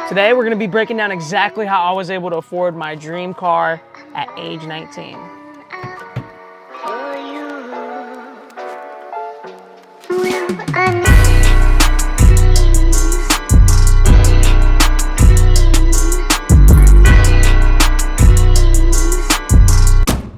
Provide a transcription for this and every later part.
Today we're gonna be breaking down exactly how I was able to afford my dream car at age 19.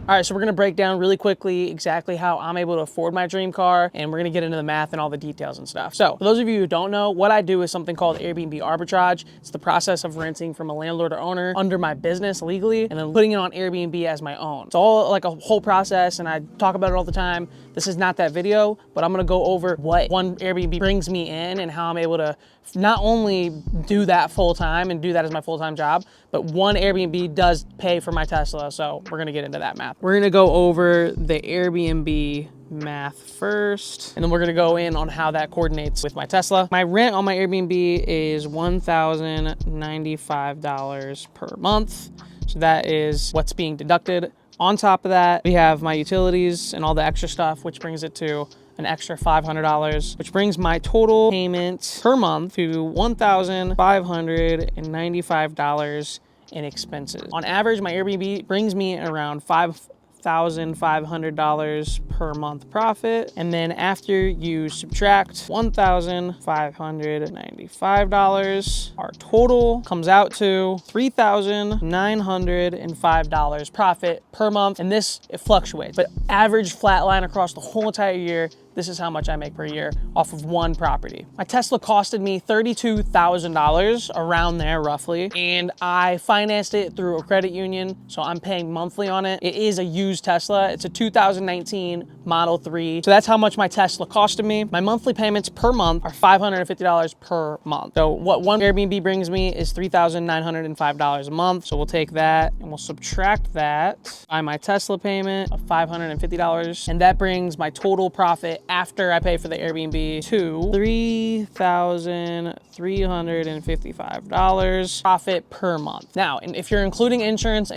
All right, so we're gonna break down really quickly exactly how I'm able to afford my dream car, and we're gonna get into the math and all the details and stuff. So for those of you who don't know, what I do is something called Airbnb arbitrage. It's the process of renting from a landlord or owner under my business legally and then putting it on Airbnb as my own. It's all like a whole process, and I talk about it all the time. This is not that video, but I'm gonna go over what one Airbnb brings me in and how I'm able to not only do that full time and do that as my full-time job, but one Airbnb does pay for my Tesla. So we're gonna get into that math. We're gonna go over the Airbnb math first, and then we're gonna go in on how that coordinates with my Tesla. My rent on my Airbnb is $1,095 per month. So that is what's being deducted. On top of that, we have my utilities and all the extra stuff, which brings it to an extra $500, which brings my total payment per month to $1,595 in expenses. On average, my Airbnb brings me around $5,500 per month profit. And then after you subtract $1,595, our total comes out to $3,905 profit per month. And this, it fluctuates, but average flat line across the whole entire year, this is how much I make per year off of one property. My Tesla costed me $32,000, around there roughly, and I financed it through a credit union, so I'm paying monthly on it. It is a used Tesla. It's a 2019 Model 3. So that's how much my Tesla costed me. My monthly payments per month are $550 per month. So what one Airbnb brings me is $3,905 a month. So we'll take that and we'll subtract that by my Tesla payment of $550, and that brings my total profit after I pay for the Airbnb to $3,355 profit per month. Now, and if you're including insurance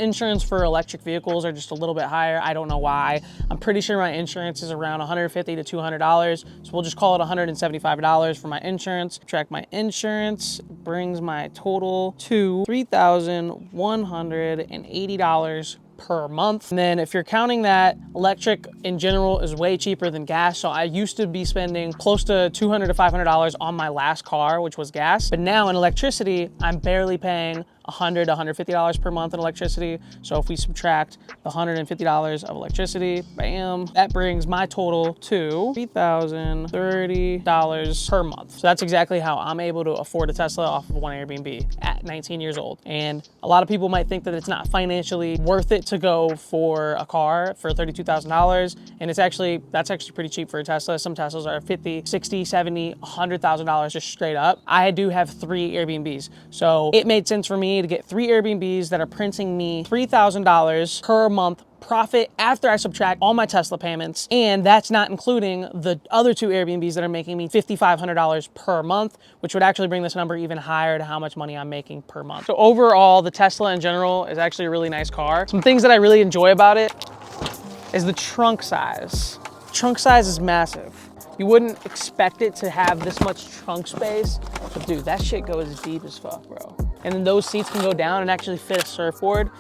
for electric vehicles are just a little bit higher. I don't know why. I'm pretty sure my insurance is around $150 to $200. So we'll just call it $175 for my insurance. Subtract my insurance, brings my total to $3,180 per month. And then if you're counting that, electric in general is way cheaper than gas. So I used to be spending close to $200 to $500 on my last car, which was gas. But now in electricity, I'm barely paying $100 to $150 per month in electricity. So if we subtract the $150 of electricity, bam, that brings my total to $3,030 per month. So that's exactly how I'm able to afford a Tesla off of one Airbnb at 19 years old. And a lot of people might think that it's not financially worth it to go for a car for $32,000. And that's actually pretty cheap for a Tesla. Some Teslas are $50, $60, $70, $100,000 just straight up. I do have 3 Airbnbs. So it made sense for me to get 3 Airbnbs that are printing me $3,000 per month profit after I subtract all my Tesla payments. And that's not including the other 2 Airbnbs that are making me $5,500 per month, which would actually bring this number even higher to how much money I'm making per month. So overall, the Tesla in general is actually a really nice car. Some things that I really enjoy about it is the trunk size. Trunk size is massive. You wouldn't expect it to have this much trunk space, but dude, that shit goes deep as fuck, bro. And then those seats can go down and actually fit a surfboard.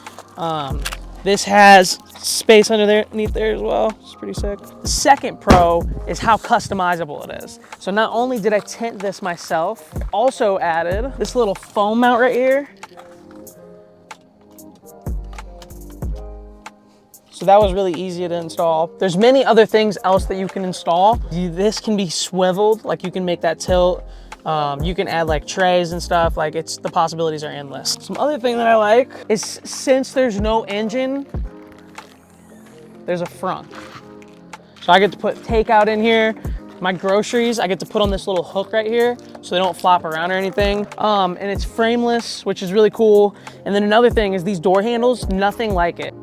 This has space underneath there as well. It's pretty sick. The second pro is how customizable it is. So not only did I tint this myself, I also added this little foam mount right here. So that was really easy to install. There's many other things else that you can install. This can be swiveled, like you can make that tilt. You can add like trays and stuff, like the possibilities are endless. Some other thing that I like is since there's no engine, there's a front. So I get to put takeout in here. My groceries, I get to put on this little hook right here so they don't flop around or anything. And it's frameless, which is really cool. And then another thing is these door handles, nothing like it.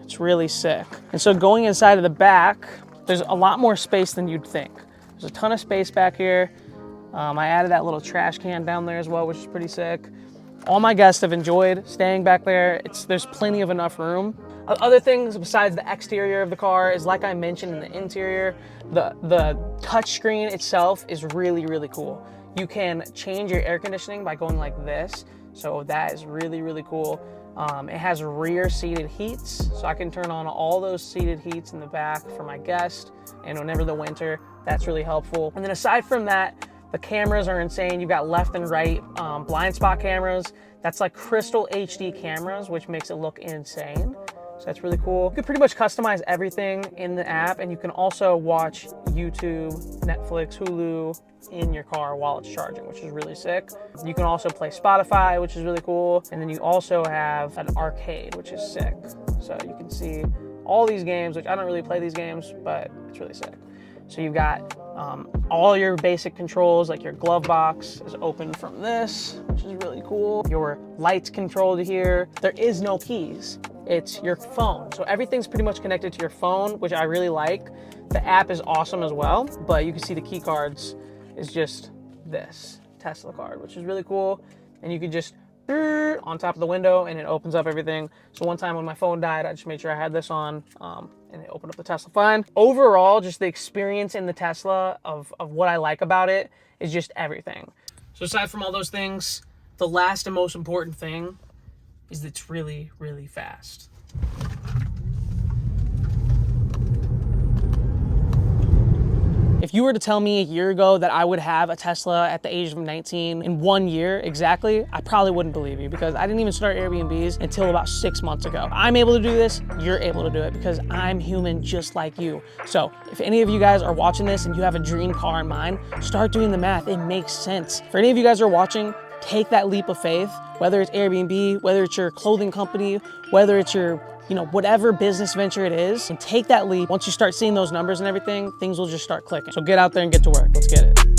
It's really sick. And so going inside of the back, there's a lot more space than you'd think. There's a ton of space back here. I added that little trash can down there as well, which is pretty sick. All my guests have enjoyed staying back there. There's plenty of enough room. Other things besides the exterior of the car is, like I mentioned, in the interior, the touch screen itself is really, really cool. You can change your air conditioning by going like this. So that is really, really cool. It has rear seated heats, so I can turn on all those seated heats in the back for my guest, and whenever the winter, that's really helpful. And then aside from that, the cameras are insane. You've got left and right blind spot cameras. That's like crystal HD cameras, which makes it look insane. So that's really cool. You can pretty much customize everything in the app, and you can also watch YouTube, Netflix, Hulu in your car while it's charging, which is really sick. You can also play Spotify, which is really cool. And then you also have an arcade, which is sick. So you can see all these games, which I don't really play these games, but it's really sick. So you've got all your basic controls, like your glove box is open from this, which is really cool. Your lights controlled here. There is no keys. It's your phone. So everything's pretty much connected to your phone, which I really like. The app is awesome as well, but you can see the key cards is just this Tesla card, which is really cool. And you can just on top of the window and it opens up everything. So one time when my phone died, I just made sure I had this on and it opened up the Tesla fine. Overall, just the experience in the Tesla of what I like about it is just everything. So aside from all those things, the last and most important thing is that it's really, really fast. If you were to tell me a year ago that I would have a Tesla at the age of 19 in 1 year exactly, I probably wouldn't believe you, because I didn't even start Airbnbs until about 6 months ago. I'm able to do this, you're able to do it, because I'm human just like you. So if any of you guys are watching this and you have a dream car in mind, start doing the math. It makes sense. For any of you guys who are watching, take that leap of faith, whether it's Airbnb, whether it's your clothing company, whether it's your, whatever business venture it is, and take that leap. Once you start seeing those numbers and everything, things will just start clicking. So get out there and get to work. Let's get it.